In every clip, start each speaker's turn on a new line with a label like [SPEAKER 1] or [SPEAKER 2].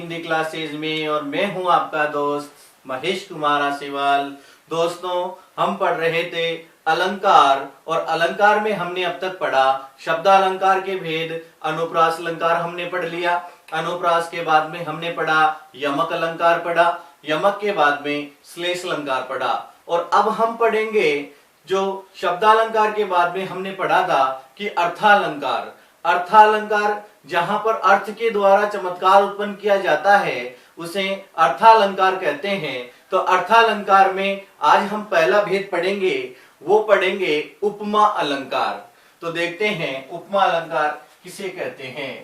[SPEAKER 1] Hindi classes में और मैं हूं आपका दोस्त महेश कुमार आसेवाल। दोस्तों, हम पढ़ रहे थे अलंकार और अलंकार में हमने अब तक पढ़ा शब्दालंकार के भेद। अनुप्रास अलंकार हमने पढ़ लिया। अनुप्रास के बाद में हमने पढ़ा यमक अलंकार पढ़ा। यमक के बाद में श्लेष अलंकार पढ़ा। और अब हम पढ़ेंगे जो शब्दालंकार के बाद में हमने पढ़ा था कि अर्थालंकार। अर्थालंकार जहां पर अर्थ के द्वारा चमत्कार उत्पन्न किया जाता है उसे अर्थालंकार कहते हैं। तो अर्थालंकार में आज हम पहला भेद पढ़ेंगे, वो पढ़ेंगे उपमा अलंकार। तो देखते हैं उपमा अलंकार किसे कहते हैं।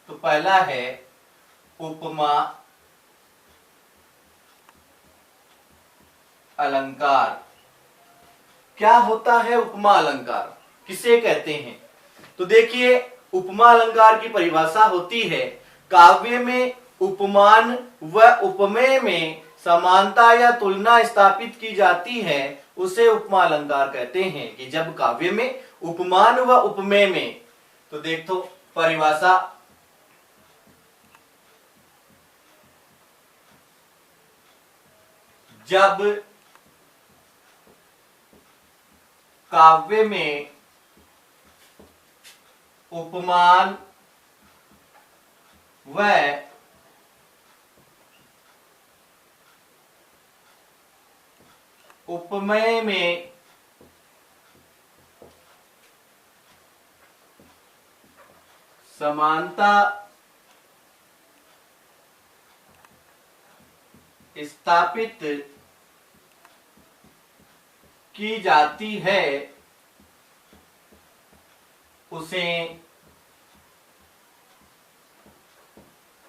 [SPEAKER 1] तो पहला है उपमा अलंकार। क्या होता है उपमा अलंकार, किसे कहते हैं? तो देखिए, उपमा अलंकार की परिभाषा होती है काव्य में उपमान व उपमेय में समानता या तुलना स्थापित की जाती है, उसे उपमा अलंकार कहते हैं। कि जब काव्य में उपमान व उपमेय में, तो देखो परिभाषा, जब काव्य में उपमान व उपमेय में समानता स्थापित की जाती है, उसे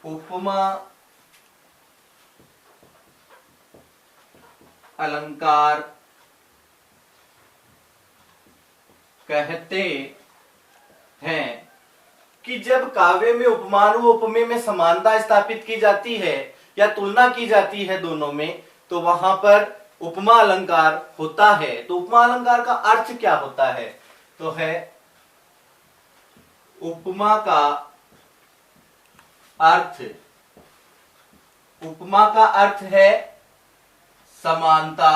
[SPEAKER 1] उपमा अलंकार कहते हैं। कि जब काव्य में उपमान व उपमेय में समानता स्थापित की जाती है या तुलना की जाती है दोनों में, तो वहां पर उपमा अलंकार होता है। तो उपमा अलंकार का अर्थ क्या होता है? तो है उपमा का अर्थ, उपमा का अर्थ है समानता,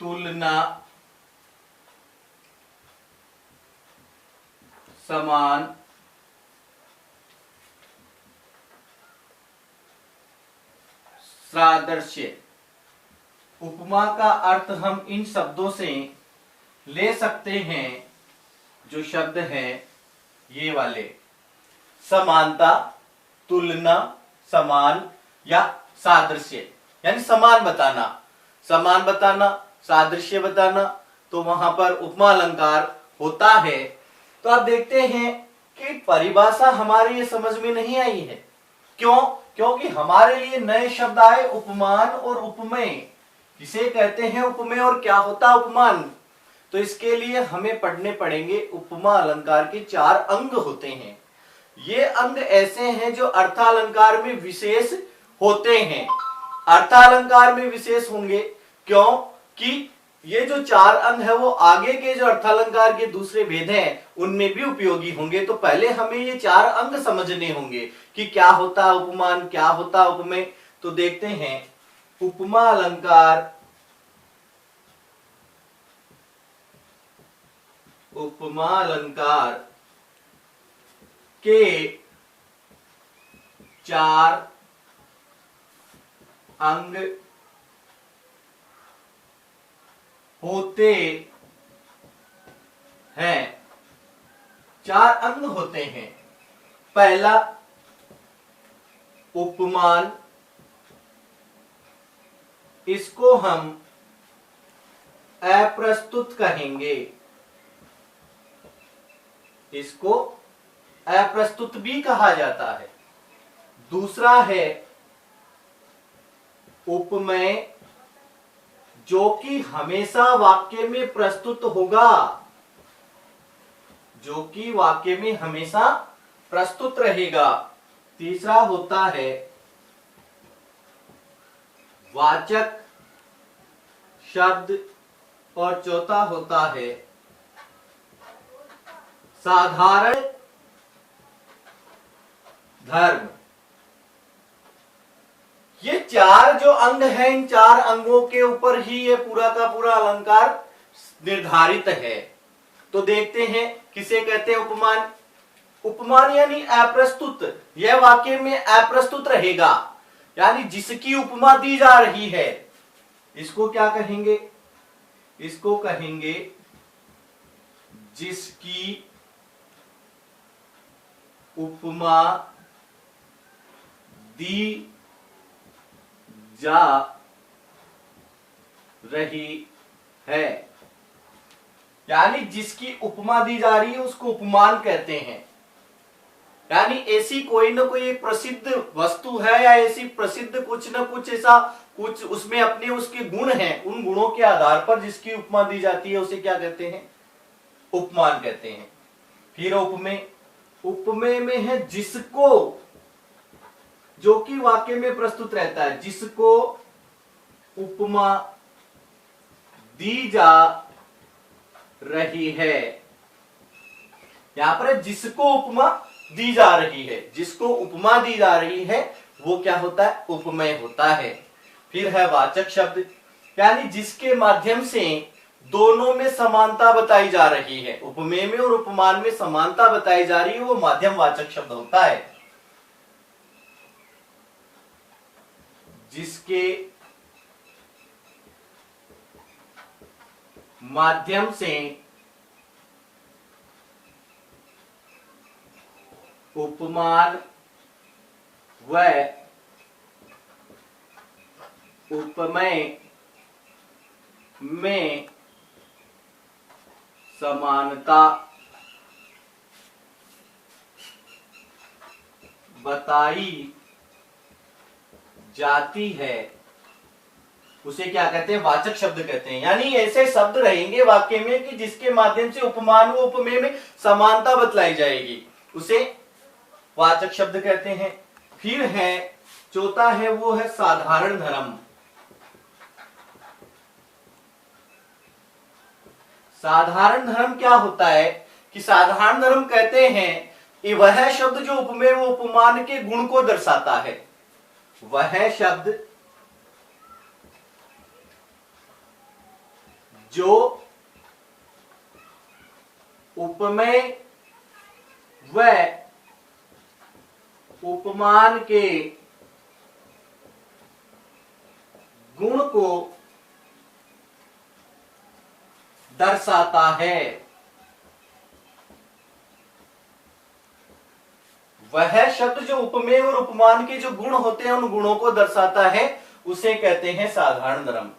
[SPEAKER 1] तुलना, समान, सादृश्य। उपमा का अर्थ हम इन शब्दों से ले सकते हैं, जो शब्द हैं ये वाले, समानता, तुलना, समान या सादृश्य, यानी समान बताना, समान बताना, सादृश्य बताना। तो वहां पर उपमा अलंकार होता है। तो आप देखते हैं कि परिभाषा हमारे ये समझ में नहीं आई है। क्यों? क्योंकि हमारे लिए नए शब्द आए उपमान और उपमेय। किसे कहते हैं उपमेय और क्या होता है उपमान? तो इसके लिए हमें पढ़ने पड़ेंगे उपमा अलंकार के 4 अंग होते हैं। ये अंग ऐसे हैं जो अर्थालंकार में विशेष होते हैं। अर्थालंकार में विशेष होंगे क्यों? कि ये जो 4 अंग है वो आगे के जो अर्थालंकार के दूसरे भेद हैं उनमें भी उपयोगी होंगे। तो पहले हमें ये 4 अंग समझने होंगे कि क्या होता है उपमान, क्या होता है उपमेय। तो देखते हैं उपमा अलंकार, उपमा अलंकार के 4 अंग होते हैं। 4 अंग होते हैं। पहला उपमान, इसको हम अप्रस्तुत कहेंगे, इसको अप्रस्तुत भी कहा जाता है। दूसरा है उपमेय, जो कि हमेशा वाक्य में प्रस्तुत होगा, जो कि वाक्य में हमेशा प्रस्तुत रहेगा। तीसरा होता है वाचक शब्द और चौथा होता है साधारण धर्म। ये चार जो अंग हैं, इन चार अंगों के ऊपर ही ये पूरा का पूरा अलंकार निर्धारित है। तो देखते हैं किसे कहते हैं उपमान। उपमान यानी अप्रस्तुत। यह वाक्य में अप्रस्तुत रहेगा, यानी जिसकी उपमा दी जा रही है, इसको क्या कहेंगे? इसको कहेंगे जिसकी उपमा दी जा रही है। यानी जिसकी उपमा दी जा रही है उसको उपमान कहते हैं। यानी ऐसी कोई ना कोई एक प्रसिद्ध वस्तु है, या ऐसी प्रसिद्ध कुछ ना कुछ ऐसा कुछ उसमें अपने उसके गुण हैं, उन गुणों के आधार पर जिसकी उपमा दी जाती है उसे क्या कहते हैं? उपमान कहते हैं। फिर उपमेय। उपमेय में है जिसको, जो कि वाक्य में प्रस्तुत रहता है, जिसको उपमा दी जा रही है। यहां पर जिसको उपमा दी जा रही है, जिसको उपमा दी जा रही है वो क्या होता है? उपमेय होता है। फिर है वाचक शब्द, यानी जिसके माध्यम से दोनों में समानता बताई जा रही है। उपमेय में और उपमान में समानता बताई जा रही है, वो माध्यम वाचक शब्द होता है। जिसके माध्यम से उपमान व उपमेय में समानता बताई जाती है उसे क्या कहते हैं? वाचक शब्द कहते हैं। यानी ऐसे शब्द रहेंगे वाक्य में कि जिसके माध्यम से उपमान व उपमेय में समानता बतलाई जाएगी, उसे वाचक शब्द कहते हैं। फिर है चौथा है, वो है साधारण धर्म। साधारण धर्म क्या होता है कि साधारण धर्म कहते हैं कि वह शब्द जो उपमेय व उपमान के गुण को दर्शाता है, वह शब्द जो उपमेय व उपमान के गुण को दर्शाता है, वह शब्द जो उपमेय और उपमान के जो गुण होते हैं उन गुणों को दर्शाता है, उसे कहते हैं साधारण धर्म।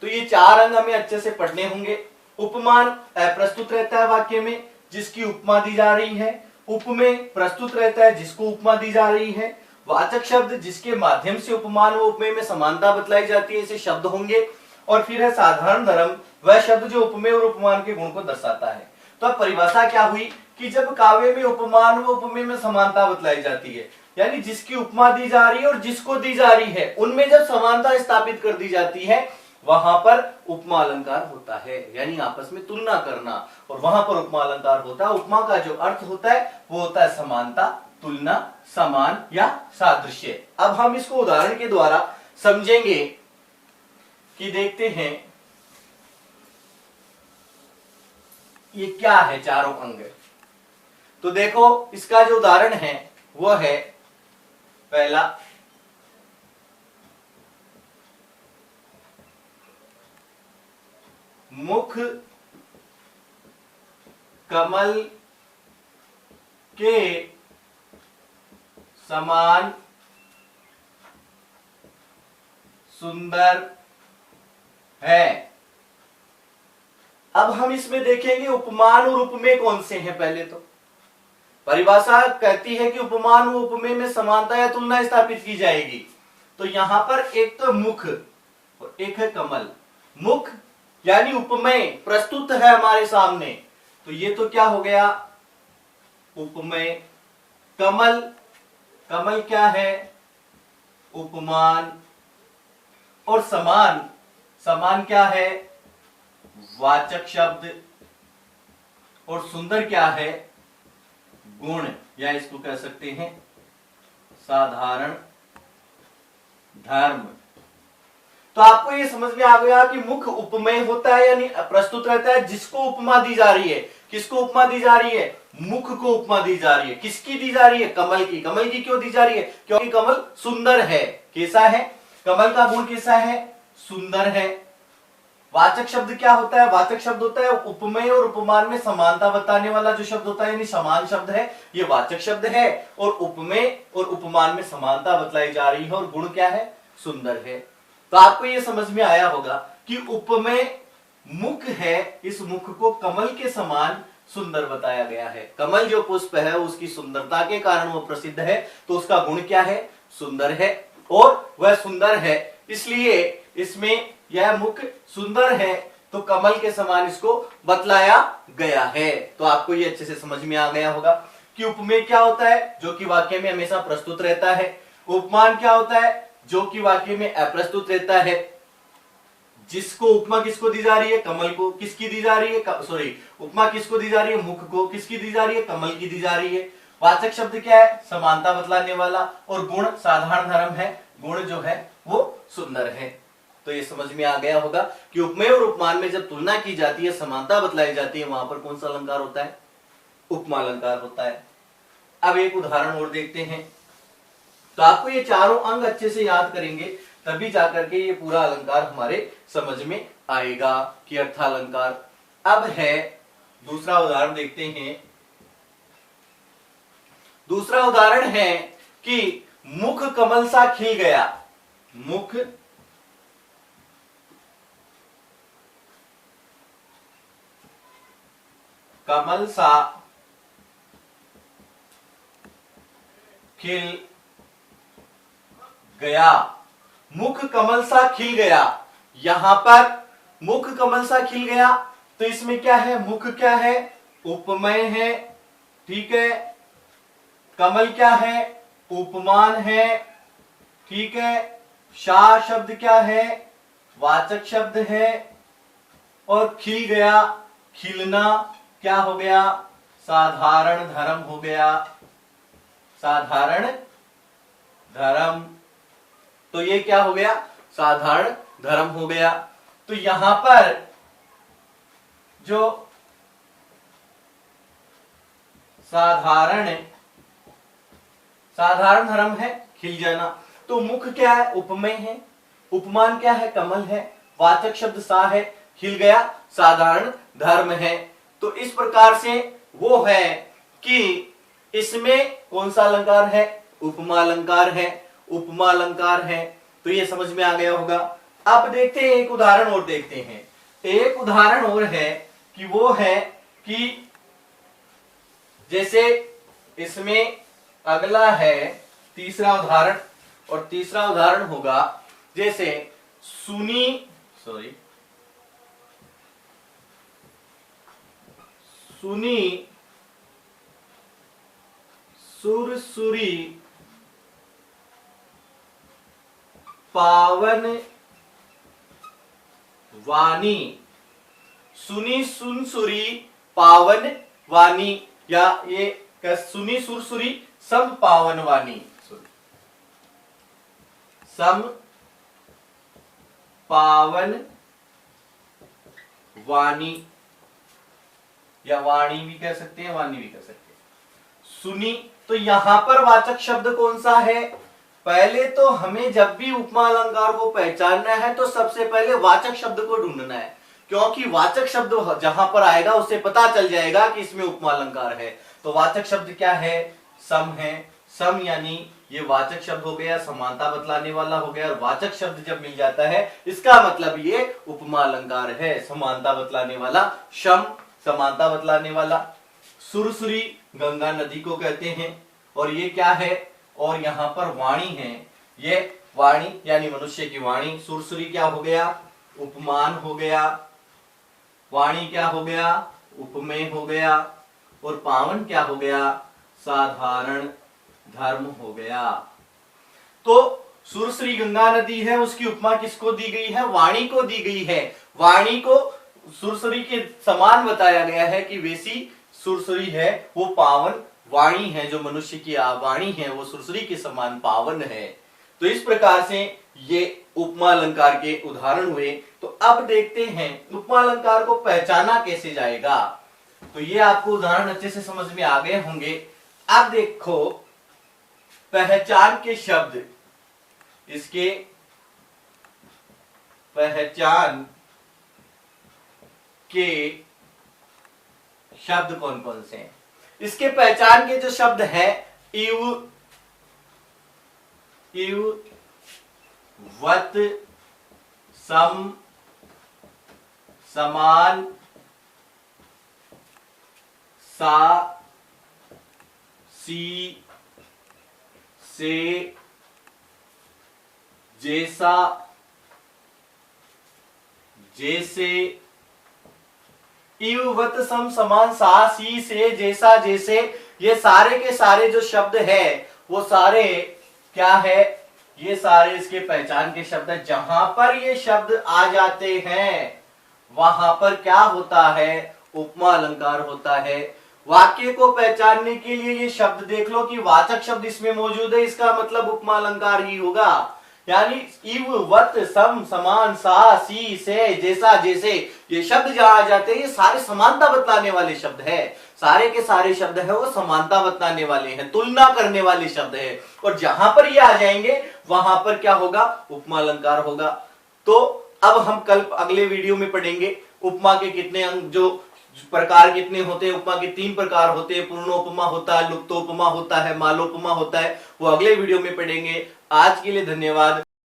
[SPEAKER 1] तो ये चार अंग हमें अच्छे से पढ़ने होंगे। उपमान प्रस्तुत रहता है वाक्य में जिसकी उपमा दी जा रही है। उपमेय प्रस्तुत रहता है जिसको उपमा दी जा रही है। वाचक शब्द जिसके माध्यम से उपमान व उपमेय में समानता बतलाई जाती है, ऐसे शब्द होंगे। और फिर है साधारण धर्म, वह शब्द जो उपमेय और उपमान के गुण को दर्शाता है। तो अब परिभाषा क्या हुई कि जब काव्य में उपमान व उपमेय में समानता बतलाई जाती है, यानी जिसकी उपमा दी जा रही है और जिसको दी जा रही है, उनमें जब समानता स्थापित कर दी जाती है, वहां पर उपमा अलंकार होता है, यानी आपस में तुलना करना। और वहां पर उपमा अलंकार होता है। उपमा का जो अर्थ होता है वो होता है समानता, तुलना, समान या सादृश्य। अब हम इसको उदाहरण के द्वारा समझेंगे कि देखते हैं ये क्या है चारों अंग। तो देखो इसका जो उदाहरण है वो है पहला, मुख कमल के समान सुंदर है। अब हम इसमें देखेंगे उपमान और उपमेय कौन से हैं। पहले तो परिभाषा कहती है कि उपमान व उपमेय में समानता या तुलना स्थापित की जाएगी। तो यहां पर एक तो मुख और एक है कमल। मुख यानी उपमेय प्रस्तुत है हमारे सामने, तो ये तो क्या हो गया? उपमेय। कमल, कमल क्या है? उपमान। और समान, समान क्या है? वाचक शब्द। और सुंदर क्या है? गुण, या इसको कह सकते हैं साधारण धर्म। तो आपको ये समझ में आ गया कि मुख्य उपमेय होता है, यानी प्रस्तुत रहता है जिसको उपमा दी जा रही है। किसको उपमा दी जा रही है? मुख को उपमा दी जा रही है। किसकी दी जा रही है? कमल की। कमल की क्यों दी जा रही है? क्योंकि कमल सुंदर है। कैसा है? कमल का गुण कैसा है? सुंदर है। वाचक शब्द क्या होता है? वाचक शब्द होता है उपमेय और उपमान में समानता बताने वाला जो शब्द होता है, यानी समान शब्द है, ये वाचक शब्द है। और उपमेय और उपमान में समानता बतलाई जा रही है, और गुण क्या है? सुंदर है। तो आपको ये समझ में आया होगा कि उपमेय मुख है, इस मुख को कमल के समान सुंदर बताया गया है। कमल जो पुष्प है उसकी सुंदरता के कारण वो प्रसिद्ध है, तो उसका गुण क्या है? सुंदर है। और वह सुंदर है इसलिए इसमें यह मुख सुंदर है, तो कमल के समान इसको बतलाया गया है। तो आपको ये अच्छे से समझ में आ गया होगा कि उपमेय क्या होता है, जो कि वाक्य में हमेशा प्रस्तुत रहता है। उपमान क्या होता है? जो कि वाक्य में अप्रस्तुत रहता है। जिसको उपमा किसको दी जा रही है? कमल को। किसकी दी जा रही है? सॉरी, उपमा किसको दी जा रही है? मुख को। किसकी दी जा रही है? कमल की दी जा रही है। वाचक शब्द क्या है? समानता बतलाने वाला। और गुण साधारण धर्म है, गुण जो है वो सुंदर है। तो ये समझ में आ गया होगा कि उपमेय और उपमान में जब तुलना की जाती है, समानता बतलाई जाती है, वहां पर कौन सा अलंकार होता है? उपमा अलंकार होता है। अब एक उदाहरण और देखते हैं। तो आपको ये चारों अंग अच्छे से याद करेंगे, तभी जाकर के ये पूरा अलंकार हमारे समझ में आएगा कि अर्थालंकार। अब है दूसरा उदाहरण देखते हैं। दूसरा उदाहरण है कि मुख कमल सा खिल गया। मुख कमल सा खिल गया। मुख कमल सा खिल गया। यहां पर मुख कमल सा खिल गया, तो इसमें क्या है? मुख क्या है? उपमेय है, ठीक है। कमल क्या है? उपमान है, ठीक है। शा शब्द क्या है? वाचक शब्द है। और खिल गया, खिलना क्या हो गया? साधारण धर्म हो गया। साधारण धर्म। तो ये क्या हो गया? साधारण धर्म हो गया। तो यहां पर जो साधारण धर्म है, खिल जाना, तो मुख क्या है? उपमेय है। उपमान क्या है? कमल है। वाचक शब्द सा है, खिल गया साधारण धर्म है। तो इस प्रकार से वो है कि इसमें कौन सा अलंकार है? उपमा अलंकार है। उपमा अलंकार है। तो ये समझ में आ गया होगा। अब देखते हैं, एक उदाहरण और देखते हैं। एक उदाहरण और है कि वो है कि जैसे इसमें अगला है तीसरा उदाहरण, और तीसरा उदाहरण होगा जैसे सुनी सुरसुरी पावन वाणी। सुनी सुनसुरी पावन वाणी, या ये सुनी सुरसुरी सम पावन वाणी। सम पावन वाणी, या वाणी भी कह सकते हैं, वाणी भी कह सकते हैं। सुनी, तो यहां पर वाचक शब्द कौन सा है? पहले तो हमें जब भी उपमा अलंकार को पहचानना है तो सबसे पहले वाचक शब्द को ढूंढना है, क्योंकि वाचक शब्द जहां पर आएगा उससे पता चल जाएगा कि इसमें उपमा अलंकार है। तो वाचक शब्द क्या है? सम है। सम यानी ये वाचक शब्द हो गया, समानता बतलाने वाला हो गया। और वाचक शब्द जब मिल जाता है इसका मतलब ये उपमा अलंकार है, समानता बतलाने वाला। शम समानता बतलाने वाला। सुरसुरी गंगा नदी को कहते हैं। और ये क्या है? और यहां पर वाणी है, ये वाणी यानी मनुष्य की वाणी। सुरसुरी क्या हो गया? उपमान हो गया। वाणी क्या हो गया? उपमेय हो गया। और पावन क्या हो गया? साधारण धर्म हो गया। तो सुरसुरी गंगा नदी है, उसकी उपमा किसको दी गई है? वाणी को दी गई है। वाणी को सुरसुरी के समान बताया गया है कि वैसी सुरसुरी है वो पावन वाणी है, जो मनुष्य की वाणी है वो सुरसुरी के समान पावन है। तो इस प्रकार से ये उपमा अलंकार के उदाहरण हुए। तो अब देखते हैं उपमा अलंकार को पहचाना कैसे जाएगा। तो ये आपको उदाहरण अच्छे से समझ में आ गए होंगे। अब देखो पहचान के शब्द, इसके पहचान के शब्द कौन कौन से हैं। इसके पहचान के जो शब्द है इव, इव, वत, सम, समान, सा, सी, से, जैसा, जैसे, इव, वत, सम, समान, सा, सी, से, जैसा, जैसे, ये सारे के सारे जो शब्द है वो सारे क्या है, ये सारे इसके पहचान के शब्द है। जहां पर ये शब्द आ जाते हैं वहां पर क्या होता है, उपमा अलंकार होता है। वाक्य को पहचानने के लिए ये शब्द देख लो कि वाचक शब्द इसमें मौजूद है, इसका मतलब उपमा अलंकार ही होगा। यानी इव, वत, सम, समान, सा, सी, से, जैसा, जैसे, ये शब्द जहां आ जाते हैं ये सारे समानता बतलाने वाले शब्द है। सारे के सारे शब्द है वो समानता बतलाने वाले हैं, तुलना करने वाले शब्द है। और जहां पर ये आ जाएंगे वहां पर क्या होगा, उपमा अलंकार होगा। तो अब हम कल अगले वीडियो में पढ़ेंगे उपमा के कितने अंग, जो प्रकार कितने होते हैं। उपमा के 3 प्रकार होते हैं, पूर्णोपमा होता है, लुप्तोपमा होता है, मालोपमा होता है। वो अगले वीडियो में पढ़ेंगे। आज के लिए धन्यवाद।